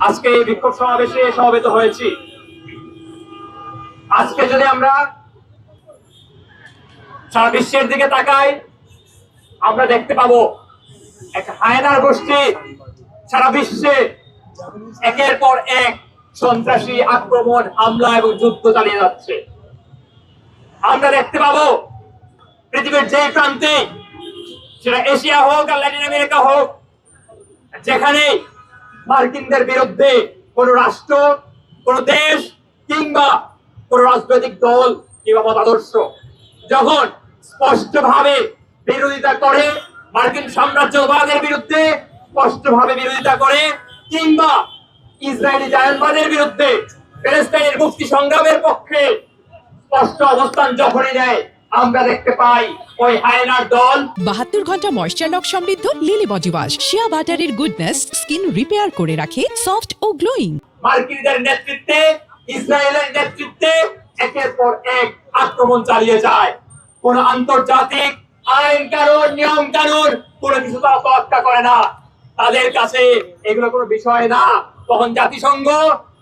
আজকে এই বিক্ষোভ সমাবেশে সমবেত হয়েছি। আজকে যদি আমরা সারা বিশ্বের দিকে তাকাই, আমরা দেখতে পাবো এক হায়নার গোষ্ঠী সারা বিশ্বে একের পর এক সন্ত্রাসী আক্রমণ, হামলা এবং যুদ্ধ চালিয়ে যাচ্ছে। আমরা দেখতে পাবো পৃথিবীর যে প্রান্তে, সেটা এশিয়া হোক আর ল্যাটিন আমেরিকা হোক, যেখানে মার্কিনদের বিরুদ্ধে কোন রাষ্ট্র, কোন দেশ কিংবা কোন রাজনৈতিক দল কিংবা মতাদর্শ যখন স্পষ্টভাবে বিরোধিতা করে, মার্কিন সাম্রাজ্যবাদের বিরুদ্ধে স্পষ্টভাবে বিরোধিতা করে, কিংবা ইসরায়েলি জায়নবাদের বিরুদ্ধে, প্যালেস্টাইনের মুক্তি সংগ্রামের পক্ষে স্পষ্ট অবস্থান যখনই নেয়, আমরা দেখতে পাই ওই হায়নার দল 72 ঘন্টা ময়েশ্চার লক সমৃদ্ধ লিলি বডি ওয়াশ শিয়া বাটারের গুডনেস স্কিন রিপেয়ার করে রাখে সফট ও গ্লোয়িং। মার্কিনদের নেতৃত্বে, ইসরায়েলের নেতৃত্বে একের পর এক আক্রমণ চালিয়ে যায়। কোন আন্তর্জাতিক আইন কানুন, নিয়ম কানুন কোনো কিছু তারা তোয়াক্কা করে না। তাদের কাছে এগুলো কোনো বিষয় না। তখন জাতিসংঘ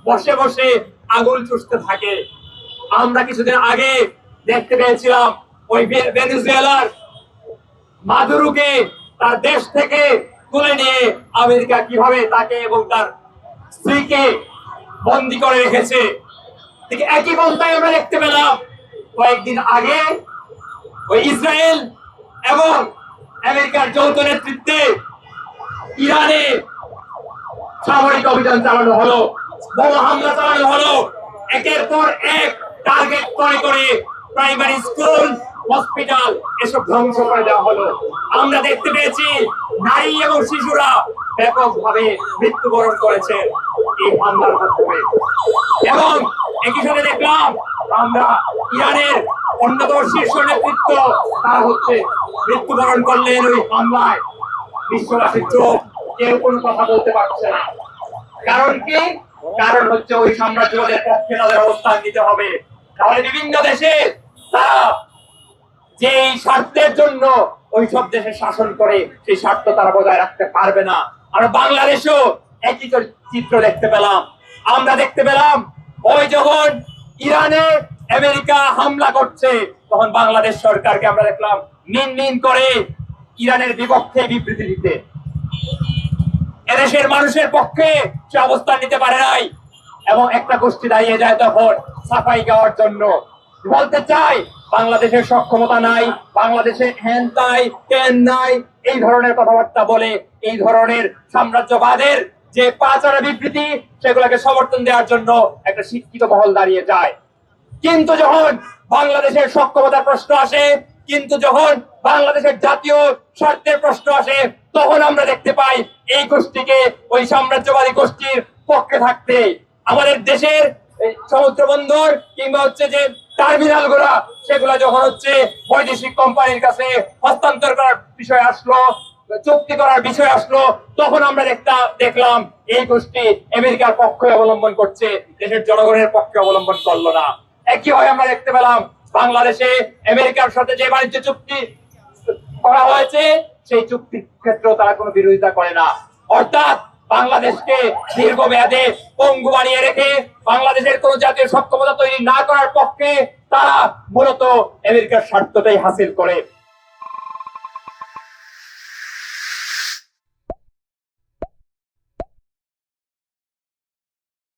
বসে বসে আঙুল চুষতে থাকে। আমরা কিছুদিন আগে দেখতে পেয়েছিলাম ওই ভেনেজুয়েলার মাদুরোকে তার দেশ থেকে তুলে নিয়ে আমেরিকা কিভাবে তাকে এবং তার স্ত্রীকে বন্দী করে রেখেছে। ঠিক একই পন্থায় আমরা দেখতে পেলাম কয়েকদিন আগে ওই ইসরায়েল এবং আমেরিকার যৌথ নেতৃত্বে ইরানে সামরিক অভিযান চালানো হলো, বোমা হামলা চালানো হলো। একের পর এক টার্গেট করে করে প্রাইমারি স্কুল, হসপিটাল এসব ধ্বংস করে দেওয়া হলো। আমরা দেখতে পেয়েছি নারী এবং শিশুরা ব্যাপকভাবে মৃত্যুবরণ করেছে এই হামলার মাধ্যমে। এবং একই সাথে দেখলাম আমরা ইরানের অন্যতম শীর্ষ নেতৃত্ব তারা মৃত্যুবরণ করলেন ওই হামলায়। বিশ্ববাসীর চোখ, কেউ কোনো কথা বলতে পারছে না। কারণ কি? কারণ হচ্ছে ওই সাম্রাজ্যবাদের পক্ষে তাদের অবস্থান নিতে হবে। তাহলে বিভিন্ন দেশে তারা যে স্বার্থের জন্য ওই সব দেশে শাসন করে, সেই স্বার্থ তারা বজায় রাখতে পারবে না। আর বাংলাদেশেও একই চিত্র দেখতে পেলাম। আমরা দেখতে পেলাম ওই যখন ইরানে আমেরিকা হামলা করছে, তখন বাংলাদেশ সরকারকে আমরা দেখলাম মিন করে ইরানের বিপক্ষে বিবৃতি দিতে। এদেশের মানুষের পক্ষে সে অবস্থান নিতে পারে নাই। এবং একটা গোষ্ঠী দাঁড়িয়ে যায় তখন সাফাই গাওয়ার জন্য, বলতে চাই বাংলাদেশের সক্ষমতা নাই, বাংলাদেশে হ্যান তাই তেন নাই, এই ধরনের কথাবার্তা বলে এই ধরনের সাম্রাজ্যবাদের যে পাঁচটা বিবৃতি, সেগুলোকে সমর্থন দেওয়ার জন্য একটা শিক্ষিত মহল দাঁড়িয়ে যায়। কিন্তু যখন বাংলাদেশের সক্ষমতার প্রশ্ন আসে, কিন্তু যখন বাংলাদেশের জাতীয় স্বার্থের প্রশ্ন আসে, তখন আমরা দেখতে পাই এই গোষ্ঠীকে ওই সাম্রাজ্যবাদী গোষ্ঠীর পক্ষে থাকতে। আমাদের দেশের সমুদ্র বন্দর কিংবা যে টার্মিনাল গুলা, সেগুলা যখন বৈদেশিক কোম্পানির কাছে হস্তান্তর করার বিষয় আসলো, চুক্তি করার বিষয় আসলো, তখন আমরা দেখলাম এই গোষ্ঠী আমেরিকার পক্ষে অবলম্বন করছে, দেশের জনগণের পক্ষে অবলম্বন করলো না। একইভাবে আমরা দেখতে পেলাম বাংলাদেশে আমেরিকার সাথে যে বাণিজ্য চুক্তি করা হয়েছে, সেই চুক্তির ক্ষেত্রেও তারা কোনো বিরোধিতা করে না। অর্থাৎ বাংলাদেশকে দীর্ঘমেয়াদে পঙ্গু বানিয়ে রেখে বাংলাদেশের কোন জাতীয় সক্ষমতা তৈরি না করার পক্ষে তারা মূলত আমেরিকার স্বার্থটাই হাসিল করে।